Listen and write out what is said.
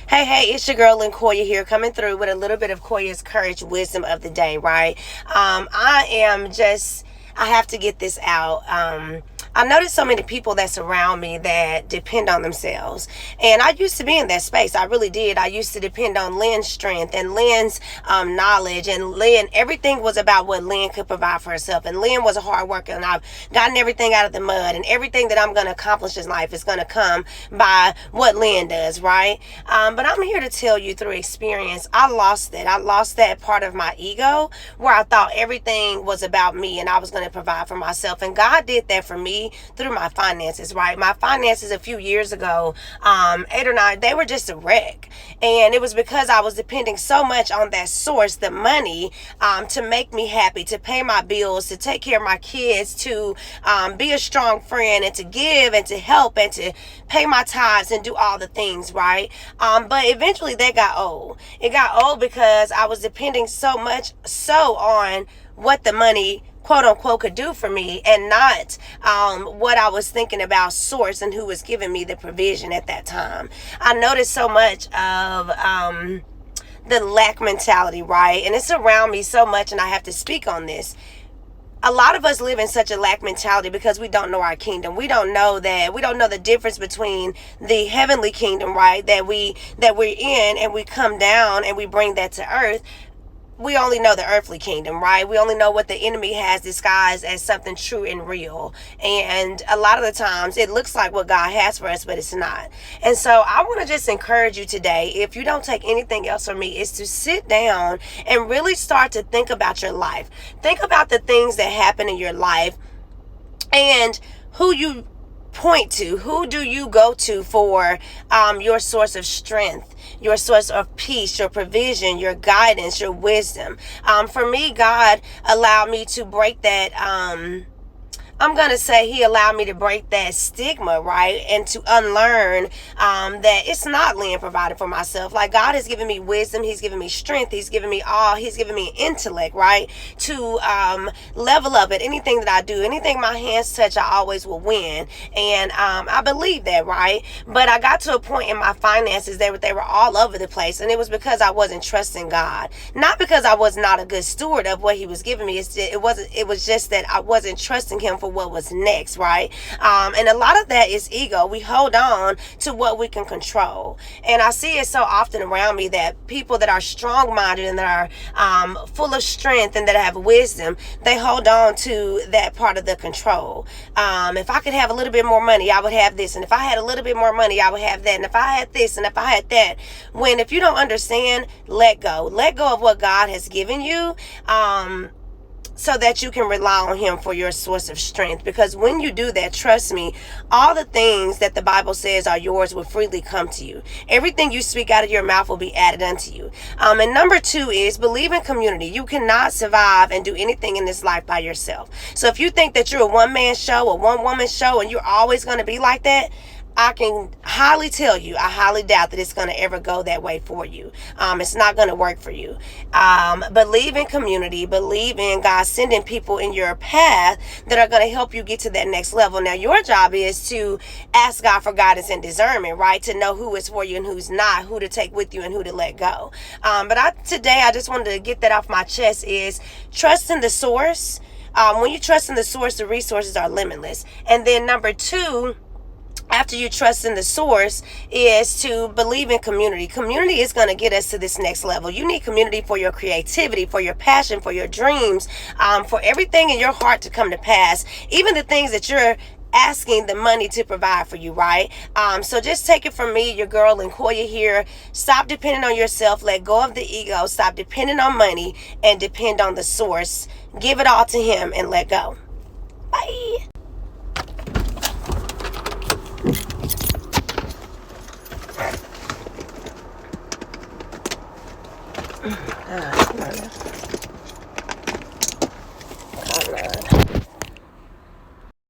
Hey, it's your girl, Coya here, coming through with a little bit of Coya's courage, wisdom of the day, right? I have to get this out. I notice so many people that surround me that depend on themselves. And I used to be in that space. I really did. I used to depend on Lynn's strength and Lynn's knowledge. And Lynn, everything was about what Lynn could provide for herself. And Lynn was a hard worker. And I've gotten everything out of the mud. And everything that I'm going to accomplish in life is going to come by what Lynn does, right? But I'm here to tell you through experience, I lost it. I lost that part of my ego where I thought everything was about me and I was going to provide for myself. And God did that for me through my finances, right? My finances a few years ago, 8 or 9, they were just a wreck. And it was because I was depending so much on that source, the money, to make me happy, to pay my bills, to take care of my kids, to be a strong friend, and to give and to help and to pay my tithes and do all the things, right? But eventually that got old. It got old because I was depending so much on what the money quote unquote could do for me and not what I was thinking about source and who was giving me the provision at that time. I noticed so much of the lack mentality, right? And it's around me so much, and I have to speak on this. A lot of us live in such a lack mentality because we don't know our kingdom. We don't know the difference between the heavenly kingdom, right? That we're in, and we come down and we bring that to earth. We only know the earthly kingdom, right? We only know what the enemy has disguised as something true and real. And a lot of the times it looks like what God has for us, but it's not. And so I want to just encourage you today, if you don't take anything else from me, is to sit down and really start to think about your life. Think about the things that happen in your life and who you point to. Who do you go to for your source of strength, your source of peace, your provision, your guidance, your wisdom? For me, God allowed me to break that I'm going to say he allowed me to break that stigma, right? And to unlearn that it's not Lynn provided for myself. Like, God has given me wisdom. He's given me strength. He's given me intellect, right? To level up at anything that I do. Anything my hands touch, I always will win. And I believe that, right? But I got to a point in my finances that they were all over the place. And it was because I wasn't trusting God. Not because I was not a good steward of what he was giving me. It was just that I wasn't trusting him for what was next, right? And a lot of that is ego. We hold on to what we can control. And I see it so often around me that people that are strong-minded and that are full of strength and that have wisdom, they hold on to that part of the control. If I could have a little bit more money, I would have this. And if I had a little bit more money, I would have that. And if I had this and if I had that. When if you don't understand, let go. Let go of what God has given you. So that you can rely on him for your source of strength. Because when you do that, trust me, all the things that the Bible says are yours will freely come to you. Everything you speak out of your mouth will be added unto you. And number 2 is believe in community. You cannot survive and do anything in this life by yourself. So if you think that you're a one-man show, a one-woman show, and you're always going to be like that, I can highly tell you, I highly doubt that it's going to ever go that way for you. It's not going to work for you. Believe in community. Believe in God sending people in your path that are going to help you get to that next level. Now, your job is to ask God for guidance and discernment, right? To know who is for you and who's not, who to take with you and who to let go. Today, I just wanted to get that off my chest is trust in the source. When you trust in the source, the resources are limitless. And then number 2, after you trust in the source, is to believe in community. Community is going to get us to this next level. You need community for your creativity, for your passion, for your dreams, for everything in your heart to come to pass. Even the things that you're asking the money to provide for you, right? So just take it from me, your girl Coya here. Stop depending on yourself. Let go of the ego. Stop depending on money and depend on the source. Give it all to him and let go. Bye. Come on now.